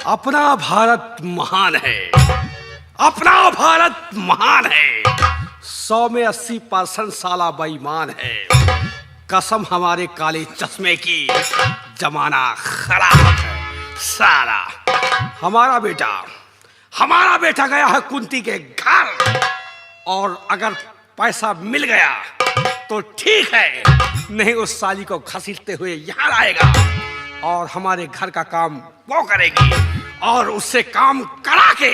अपना भारत महान है, अपना भारत महान है। 100 में 80% साला बेईमान है। कसम हमारे काले चश्मे की, जमाना खराब है साला। हमारा बेटा गया है कुंती के घर, और अगर पैसा मिल गया तो ठीक है, नहीं उस साली को घसीटते हुए यहाँ आएगा और हमारे घर का काम वो करेगी, और उससे काम करा के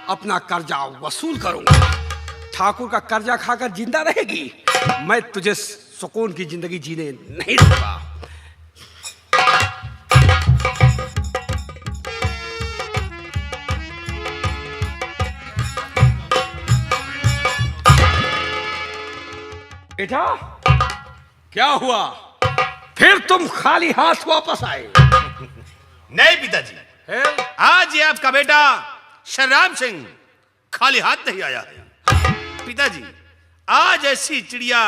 अपना कर्जा वसूल करूंगा। ठाकुर का कर्जा खाकर जिंदा रहेगी, मैं तुझे सुकून की जिंदगी जीने नहीं दूंगा। बेटा, क्या हुआ? फिर तुम खाली हाथ वापस आए? नहीं पिताजी, आज ये आपका बेटा श्रीराम सिंह खाली हाथ नहीं आया है। पिताजी, आज ऐसी चिड़िया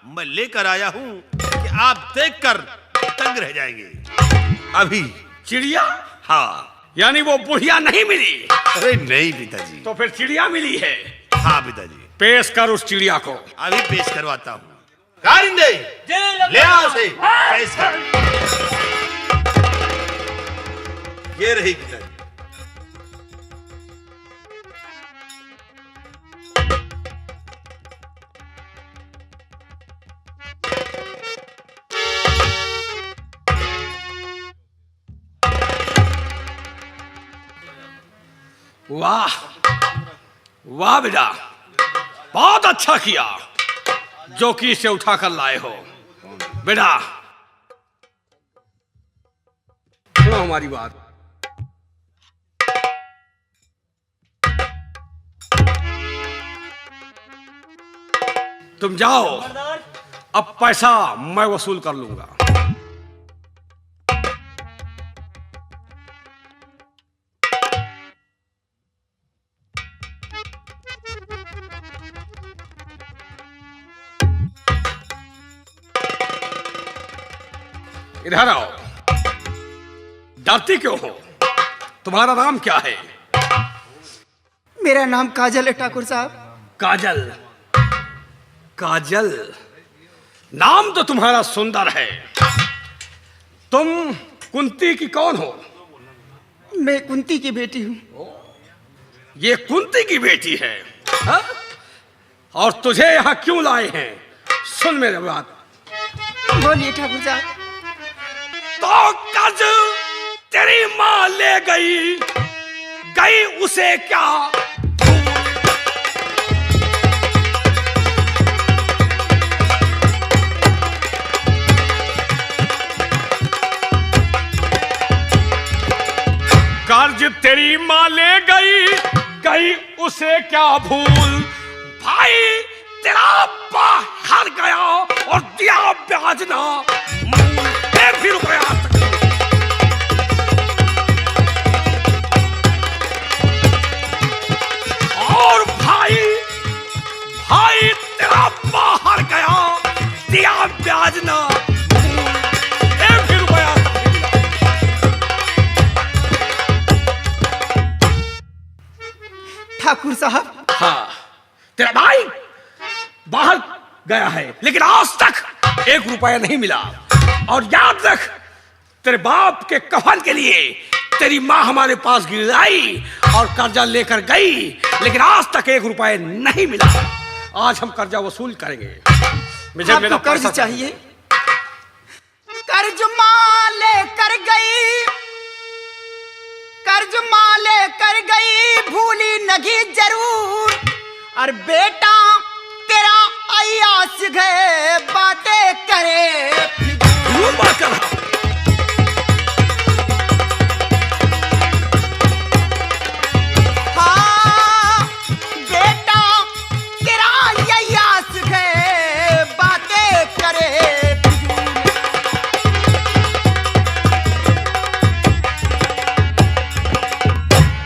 मैं लेकर आया हूं कि आप देखकर तंग रह जाएंगे। अभी चिड़िया? हाँ। यानी वो बुढ़िया नहीं मिली? अरे नहीं पिताजी। तो फिर चिड़िया मिली है? हाँ पिताजी। पेश कर उस चिड़िया को। अभी पेश करवाता हूँ। कारिंदे, ले आओ उसे, पेश कर। ये रही पिताजी। वाह वाह बेटा, बहुत अच्छा किया जो कि इसे उठाकर लाए हो। बेटा सुनो हमारी बात। तुम जाओ, अब पैसा मैं वसूल कर लूंगा। इधर आओ। डरती क्यों हो? तुम्हारा नाम क्या है? मेरा नाम काजल है ठाकुर साहब। काजल? काजल नाम तो तुम्हारा सुंदर है। तुम कुंती की कौन हो? मैं कुंती की बेटी हूं। ये कुंती की बेटी है हा? और तुझे यहां क्यों लाए हैं? सुन मेरी बात। बोलिए ठाकुर साहब। तो कर्ज तेरी मां ले गई उसे क्या? कर्ज तेरी मां ले गई उसे क्या भूल? भाई तेरा बाहर गया और दिया ब्याज ना, फिर रुपया और भाई तेरा बाहर गया, दिया ब्याज ना, फिर रुपया। ठाकुर साहब। हाँ, तेरा भाई बाहर गया है, लेकिन आज तक 1 रुपया नहीं मिला। और याद रख, तेरे बाप के कफन के लिए तेरी माँ हमारे पास गिराई और कर्जा लेकर गई, लेकिन आज तक 1 रुपया नहीं मिला। आज हम कर्जा वसूल करेंगे। मुझे मेरा कर्ज चाहिए। कर्ज माँ लेकर गई, कर्ज माँ लेकर गई, भूली नगी जरूर। और बेटा तेरा अयास गए, बातें करे बात कर। हाँ बेटा तेरा अयास गए, बातें करे।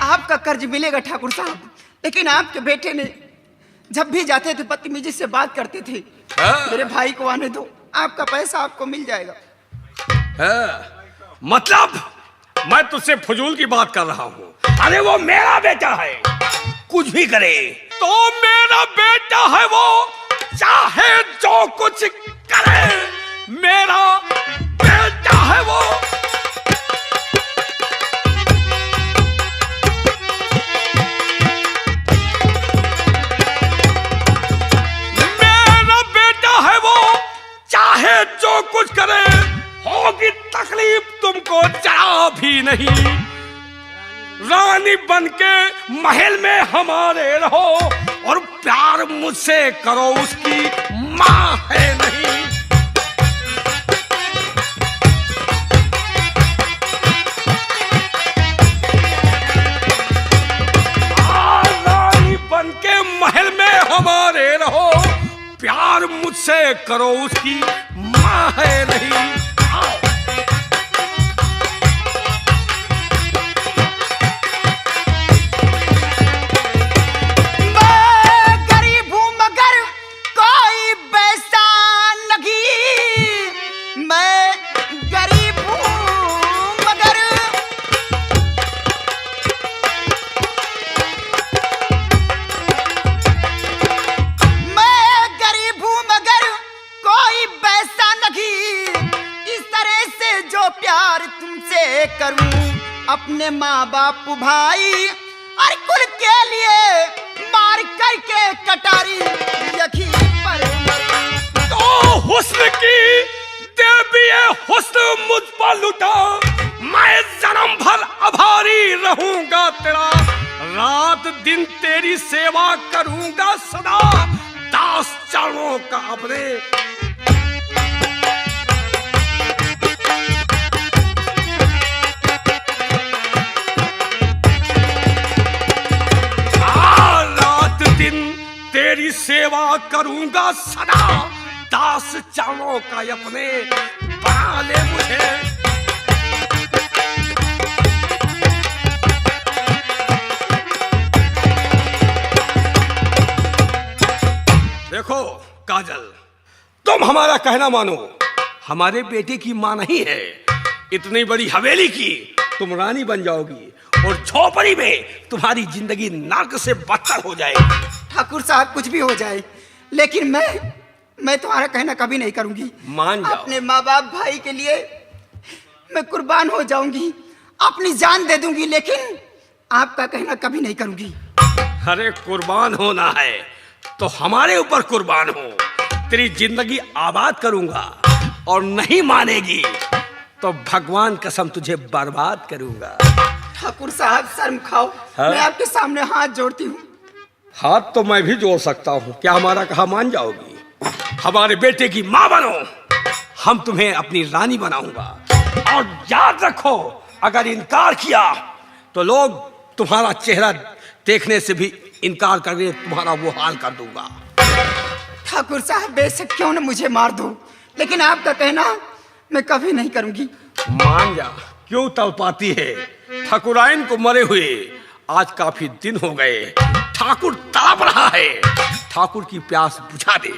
आपका कर्ज मिलेगा ठाकुर साहब, लेकिन आपके बेटे ने जब भी जाते थे बदतमीजी से बात करते थे। मेरे भाई को आने दो, आपका पैसा आपको मिल जाएगा। मतलब मैं तुझसे फजूल की बात कर रहा हूँ। अरे वो मेरा बेटा है, कुछ भी करे तो मेरा बेटा है वो, चाहे जो कुछ करे मेरा बेटा है वो। मेरा बेटा है वो, चाहे जो कुछ करे, होगी तकलीफ तुमको जरा भी नहीं। रानी बनके महल में हमारे रहो और प्यार मुझसे करो, उसकी माँ है नहीं। रानी बनके महल में हमारे रहो, प्यार मुझसे करो, उसकी माँ है नहीं। अपने माँ बाप भाई और कुल के लिए मार करके कटारी यही पर तो हुस्न की देवी हुस्न मुझ पर लुटा, मैं जन्म भर आभारी रहूंगा तेरा। रात दिन तेरी सेवा करूंगा सदा, दास चरणों का अपने। तेरी सेवा करूंगा सदा, दास चरणों का अपने बना ले मुझे। देखो काजल, तुम हमारा कहना मानो, हमारे बेटे की मां नहीं है। इतनी बड़ी हवेली की तुम रानी बन जाओगी और झोपड़ी में तुम्हारी जिंदगी नर्क से बदतर हो जाएगी। ठाकुर साहब कुछ भी हो जाए, लेकिन मैं तुम्हारा कहना कभी नहीं करूंगी। मान जाओ। अपने माँ बाप भाई के लिए मैं कुर्बान हो जाऊंगी, अपनी जान दे दूंगी, लेकिन आपका कहना कभी नहीं करूंगी। अरे कुर्बान होना है तो हमारे ऊपर कुर्बान हो, तेरी जिंदगी आबाद करूंगा, और नहीं मानेगी तो भगवान कसम तुझे बर्बाद करूंगा। ठाकुर साहब शर्म खाओ। मैं आपके सामने हाथ जोड़ती हूँ। हाथ तो मैं भी जोड़ सकता हूँ, क्या हमारा कहा मान जाओगी? हमारे बेटे की माँ बनो, हम तुम्हें अपनी रानी बनाऊंगा। और याद रखो, अगर इनकार किया तो लोग तुम्हारा चेहरा देखने से भी इनकार करके तुम्हारा वो हाल कर दूंगा। ठाकुर साहब बेशक क्यों न मुझे मार दो, लेकिन आपका कहना मैं कभी नहीं करूंगी। मान जा, क्यों तड़पाती है? ठाकुराइन को मरे हुए आज काफी दिन हो गए, ठाकुर तड़प रहा है, ठाकुर की प्यास बुझा दे।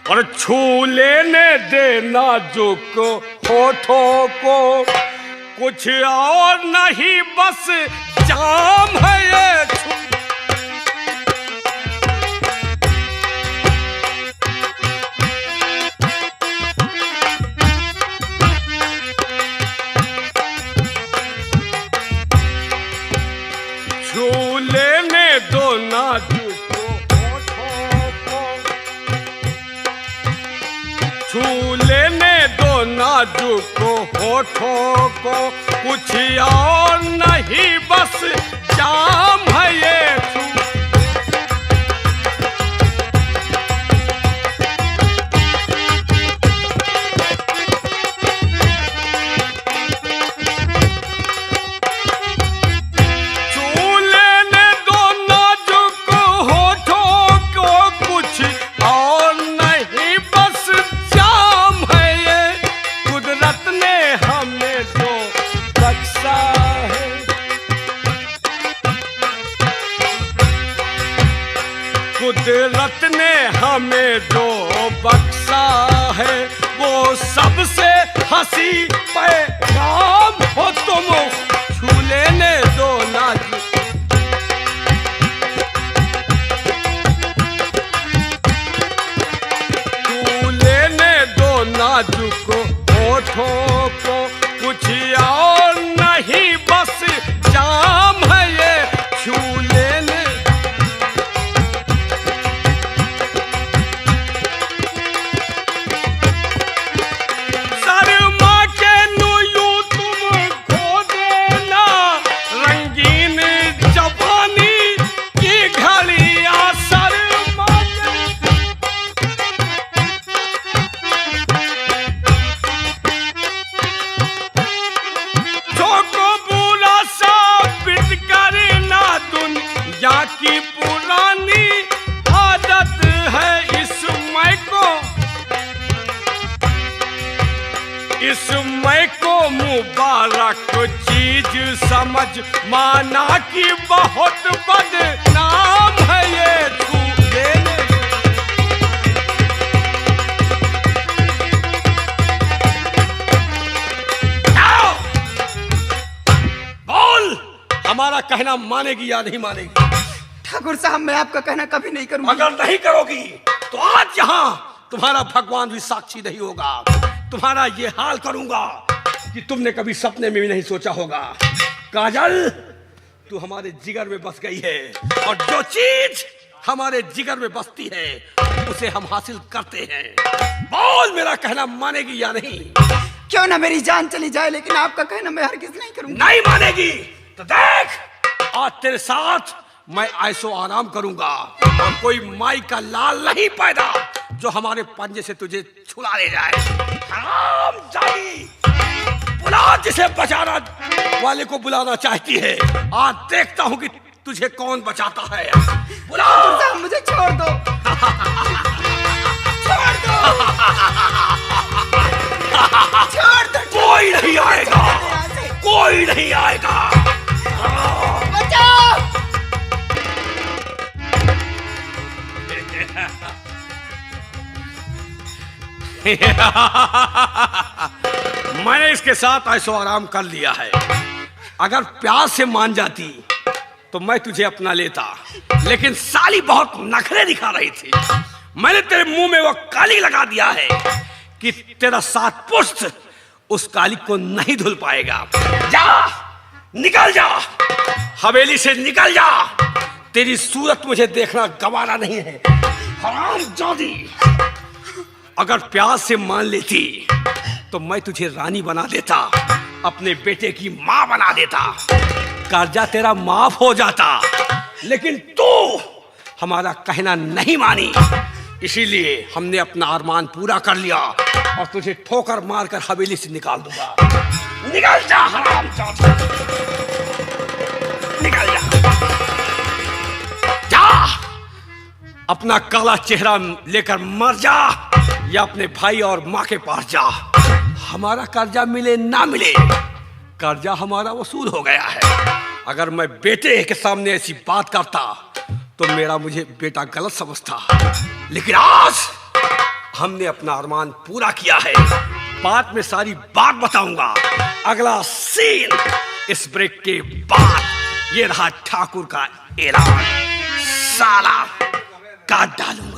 और छू लेने देना जो को होठों को, कुछ और नहीं बस जाम है ये। छू लेने दो नाजुक होठों को, छू लेने दो नाजुक होठों को, कुछ और नहीं बस जाम है ये। कुदरत ने हमें जो बख्शा है वो सबसे हंसी पैगाम हो तुम छू लेने दो नाजुक छू लेने दो नाजुक होठों को कुछ और नहीं बस जाम है ये छू लेने की पुरानी आदत है इसमें को मुबारक चीज समझ माना कि बहुत बदनाम है ये छू लेने बोल हमारा कहना मानेगी या नहीं मानेगी? ठाकुर साहब मैं आपका कहना कभी नहीं करूंगा। अगर नहीं करोगी तो आज यहाँ तुम्हारा भगवान भी साक्षी नहीं होगा। तुम्हारा ये हाल करूंगा कि तुमने कभी सपने में भी नहीं सोचा होगा। काजल तू हमारे जिगर में बस गई है और जो चीज हमारे जिगर में बसती है उसे हम हासिल करते हैं। बोल मेरा कहना मानेगी या नहीं? क्यों ना मेरी जान चली जाए लेकिन आपका कहना मैं हरगिज नहीं करूंगा। नहीं मानेगी तो देख आज तेरे साथ मैं ऐसो आराम करूंगा और कोई माई का लाल नहीं पैदा जो हमारे पंजे से तुझे छुड़ा ले जाए। हराम जादी बुला जिसे बचाना वाले को बुलाना चाहती है। आज देखता हूं कि तुझे कौन बचाता है। बुला मुझे छोड़ दो छोड़ दो छोड़ दो। कोई नहीं आएगा कोई नहीं आएगा। बचाओ मैंने इसके साथ ऐसो आराम कर लिया है। अगर प्यार से मान जाती तो मैं तुझे अपना लेता, लेकिन साली बहुत नखरे दिखा रही थी। मैंने तेरे मुंह में वो काली लगा दिया है कि तेरा 7 पुष्ट उस काली को नहीं धुल पाएगा। जा निकल जा हवेली से निकल जा। तेरी सूरत मुझे देखना गवारा नहीं है। हरामजादी अगर प्यार से मान लेती तो मैं तुझे रानी बना देता, अपने बेटे की मां बना देता, कर्जा तेरा माफ हो जाता। लेकिन तू हमारा कहना नहीं मानी, इसीलिए हमने अपना अरमान पूरा कर लिया और तुझे ठोकर मारकर हवेली से निकाल दूंगा। निकल जा हरामजादा निकल जा। अपना काला चेहरा लेकर मर जा या अपने भाई और मां के पास जा। हमारा कर्जा मिले ना मिले कर्जा हमारा वसूल हो गया है। अगर मैं बेटे के सामने ऐसी बात करता तो मेरा मुझे बेटा गलत समझता, लेकिन आज हमने अपना अरमान पूरा किया है। बाद में सारी बात बताऊंगा। अगला सीन इस ब्रेक के बाद। ये रहा ठाकुर का ऐलान, साला काट डालूंगा।